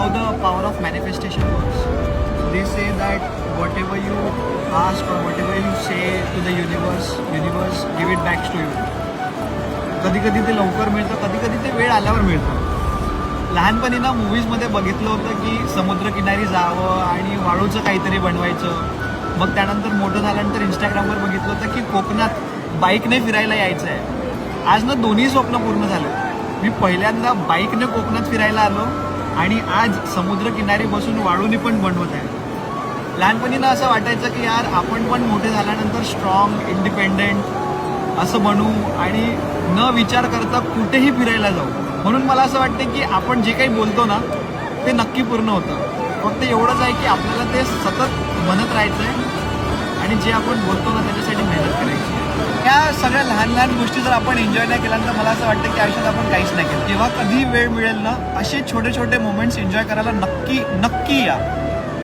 how the power of manifestation works. They say that whatever you ask or whatever you say to the universe give it back to you. कधी कधी ते लवकर मिळतं, कधी कधी ते वेळ आल्यावर मिळतं. लहानपणी ना मूवीजमध्ये बघितलं होतं की समुद्रकिनारी जावं आणि वाळूचं काहीतरी बनवायचं. मग त्यानंतर मोठं झाल्यानंतर इंस्टाग्रामवर बघितलं होतं की कोकणात बाईकने फिरायला यायचं आहे. आज ना दोन्ही स्वप्न पूर्ण झालं. मी पहिल्यांदा बाईकने कोकणात फिरायला आलो आणि आज समुद्रकिनारी बसून वाळूनी पण बनवत आहे. लहानपणी ना असं वाटायचं की यार आपण पण मोठे झाल्यानंतर स्ट्रॉंग इंडिपेंडेंट असं बनू आणि न विचार करता कुठेही फिरायला जाऊ. म्हणून मला असं वाटतं की आपण जे काही बोलतो ना ते नक्की पूर्ण होतं. फक्त एवढंच आहे की आपल्याला ते सतत म्हणत राहायचं आहे आणि जे आपण बोलतो ना त्याच्यासाठी मेहनत करायची. या सगळ्या लहान लहान गोष्टी जर आपण एन्जॉय नाही केल्या तर मला असं वाटतं की आयुष्यात आपण काहीच नाही केलं. जेव्हा कधी वेळ मिळेल ना असे छोटे छोटे मोमेंट्स एन्जॉय करायला नक्की नक्की या.